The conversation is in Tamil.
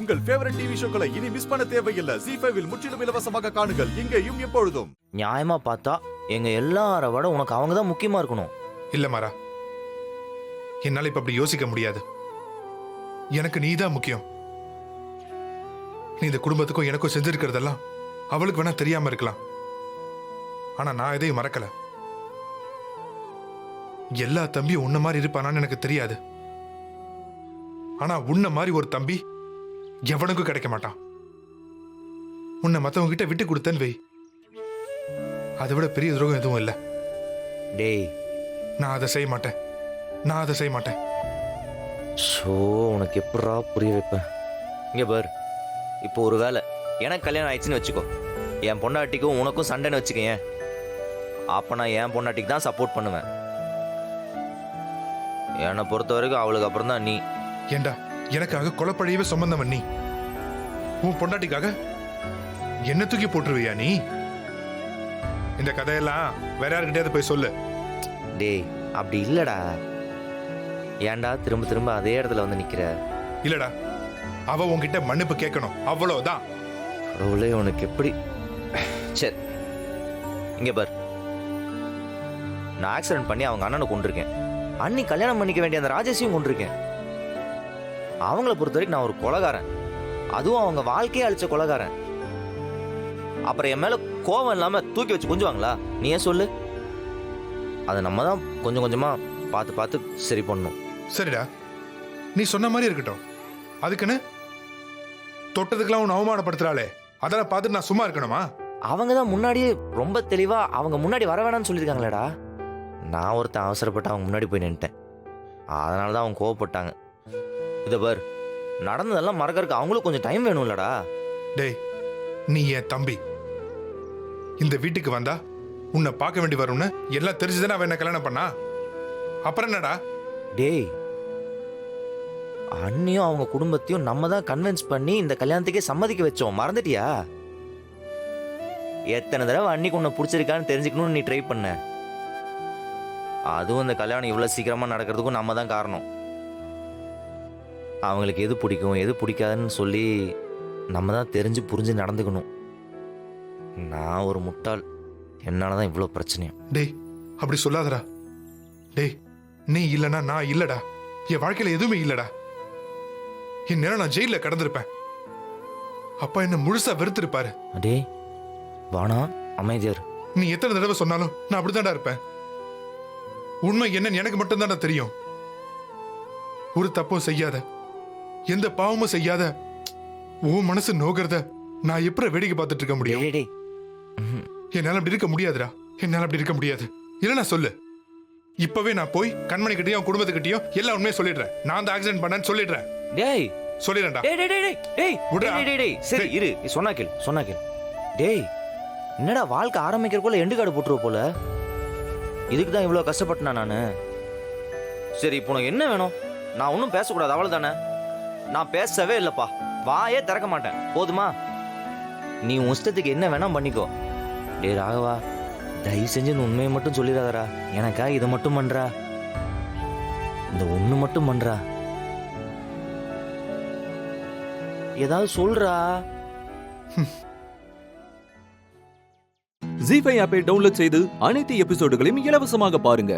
உங்கள் ஃபேவரட் டிவி ஷோக்களை இனி மிஸ் பண்ண தேவையில்லை. ZEE5 இல் முற்றிலும் இலவசமாக காணுங்கள், இங்கேயும் எப்பொழுதும். நியாயமா பார்த்தா எங்க எல்லார விட உனக்கு அவங்க தான் முக்கியமா இருக்கணும். இல்ல மாறா, என்னால இப்ப அப்படி யோசிக்க முடியாது. எனக்கு நீ தான் முக்கியம். நீ இந்த குடும்பத்துக்கும் எனக்கும் செஞ்சிருக்கிறதெல்லாம் அவளுக்கு வேணா தெரியாம இருக்கலாம். ஆனா நான் எதையும் மறக்கல. எல்லா தம்பியும் உன்ன மாதிரி இருப்பானான்னு எனக்கு தெரியாது. ஆனா உன்ன மாதிரி ஒரு தம்பி எவனுக்கும் கிடைக்க மாட்டான். உன்னை மத்தவங்க கிட்ட விட்டு கொடுத்தேன்னு வை, அதை விட பெரிய துரோகம் எதுவும் இல்லை. டேய், நான் அதை செய்ய மாட்டேன். நான் அதை செய்ய மாட்டேன். ஷோ, உனக்கு எப்படா புரிய வைப்பேன்? இங்க பார், இப்போ ஒரு வேளை எனக்கு கல்யாணம் ஆயிடுச்சுன்னு வச்சுக்கோ, என் பொண்டாட்டிக்கும் உனக்கும் சண்டைன்னு வச்சுக்கேன். அப்ப நான் என் பொண்டாட்டிக்கு தான் சப்போர்ட் பண்ணுவேன். என்னை பொறுத்த வரைக்கும் அவளுக்கு அப்புறம் தான் நீ. ஏண்டா, எனக்காக கொலைப்பழியவே சம்பந்தம் நீ? உன் பொண்டாட்டிக்காக என்ன தூக்கி போட்டுருவியா நீ? இந்த கதையெல்லாம் வேற யாருக்கிட்டே போய் சொல்லு. டேய், அப்படி இல்லடா. ஏன்டா திரும்ப திரும்ப அதே இடத்துல வந்து நிக்கிற? இல்லடா, அவ உன்கிட்ட மன்னிப்பு கேட்கணும், அவ்வளவுதான். கடவுளே, உனக்கு எப்படி? சரி, இங்க பார், நான் ஆக்சிடென்ட் பண்ணி அவங்க அண்ணனை கொண்டிருக்கேன். அண்ணி கல்யாணம் பண்ணிக்க வேண்டிய அந்த ராஜேஷையும் கொண்டிருக்கேன். அவங்கள பொறுத்த வரைக்கும் நான் ஒரு கொலைகாரன், அதுவும் அவங்க வாழ்க்கையை அழிச்ச கொலைகாரன். அப்புறம் என் மேல கோபம் இல்லாம தூக்கி வச்சு கொஞ்சுவாங்களா? நீ ஏன் சொல்லு? அதை நம்ம தான் கொஞ்சம் கொஞ்சமா பார்த்து பார்த்து சரி பண்ணணும். சரிடா, நீ சொன்ன மாதிரி இருக்கட்டும். அதுக்குன்னு தொட்டதுக்கெல்லாம் உன்னை அவமானப்படுத்துறாளே, அதெல்லாம் பார்த்துட்டு நான் சும்மா இருக்கணுமா? அவங்க தான் முன்னாடியே ரொம்ப தெளிவா அவங்க முன்னாடி வர வேணாம்னு சொல்லியிருக்காங்களேடா. நான் ஒருத்தன் அவசரப்பட்டு அவங்க முன்னாடி போய் நின்ட்டேன். அதனால தான் அவங்க கோவப்பட்டாங்க. இதை பார், நடந்ததெல்லாம் மறக்கறதுக்கு அவங்களுக்கு கொஞ்சம் டைம் வேணும்லடா. டேய், நீ என் தம்பி. இந்த வீட்டுக்கு வந்தா உன்னை பார்க்க வேண்டி வரும்னு எல்லாம் தெரிஞ்சுதானே அவன் என்ன கல்யாணம் பண்ணா. அப்புறம் என்னடா? டேய், அண்ணியும் அவங்க குடும்பத்தையும் நம்ம தான் கன்வின்ஸ் பண்ணி இந்த கல்யாணத்துக்கே சம்மதிக்க வச்சோம். மறந்துட்டியா? எத்தனை தடவை அன்னிக்கு உன்னை பிடிச்சிருக்கான்னு தெரிஞ்சுக்கணும்னு நீ ட்ரை பண்ண. அதுவும் இந்த கல்யாணம் இவ்வளோ சீக்கிரமாக நடக்கிறதுக்கும் நம்ம தான் காரணம். அவங்களுக்கு எது பிடிக்கும் எது பிடிக்காதுன்னு சொல்லி நம்ம தான் தெரிஞ்சு புரிஞ்சு நடந்துக்கணும். நான் ஒரு முட்டாள், என்னால தான் இவ்வளோ பிரச்சனையும். டேய், அப்படி சொல்லாதடா. டேய், நீ இல்லைன்னா நான் இல்லடா. என் வாழ்க்கையில எதுவுமே இல்லடா. என் நேரம் நான் ஜெயில கடந்திருப்பேன். அப்பா என்ன முழுசா வெறுத்திருப்பாரு. அடே வானா, அமைதியார். நீ எத்தனை தடவை சொன்னாலும் நான் அப்படித்தான்டா இருப்பேன். உண்மை என்னன்னு எனக்கு மட்டும்தான்டா தெரியும். ஒரு தப்பும் செய்யாத, எந்த பாவமும் செய்யாத உன் மனசு நோகிறத நான் எப்படி வேடிக்கை பார்த்துட்டு இருக்க முடியும்? என்னால அப்படி இருக்க முடியாதுடா. என்னால அப்படி இருக்க முடியாது. இல்லைன்னா சொல்லு. இப்பவே நான் போய் கண்மணி கிட்டயும் குடும்பத்துக்கிட்டயும் எல்லா உண்மையும் சொல்லிடுறேன். நான் அந்த ஆக்சிடென்ட் பண்ணேன்னு சொல்லிடுறேன். டேய், சொல்லிடுறேன்டா. டேய் டேய் டேய் டேய் டேய் டேய் சரி இரு, சொன்னா கேள். டேய், என்னடா வாழ்க்கை ஆரம்பிக்கிறதுக்குள்ள எண்டு கார்டு போட்டுருவ போல. இதுக்கு தான் இவ்வளோ கஷ்டப்பட்டனா நானு? சரி, இப்போ உனக்கு என்ன வேணும்? நான் ஒன்றும் பேசக்கூடாது, அவளை தானே? நான் பேசவே இல்லைப்பா, வாயே திறக்க மாட்டேன். போதுமா? நீ உன் இஷ்டத்துக்கு என்ன வேணா பண்ணிக்கோ. டே ராகவா, தயவு செஞ்சு இந்த உண்மையை மட்டும் சொல்லிடாதடா. எனக்கா இதை மட்டும் பண்றா, இந்த ஒண்ணு மட்டும் பண்றா. ஏதாவது சொல்றா. ZEE5 ஆப்பை டவுன்லோட் செய்து அனைத்து எபிசோடுகளையும் இலவசமாக பாருங்க.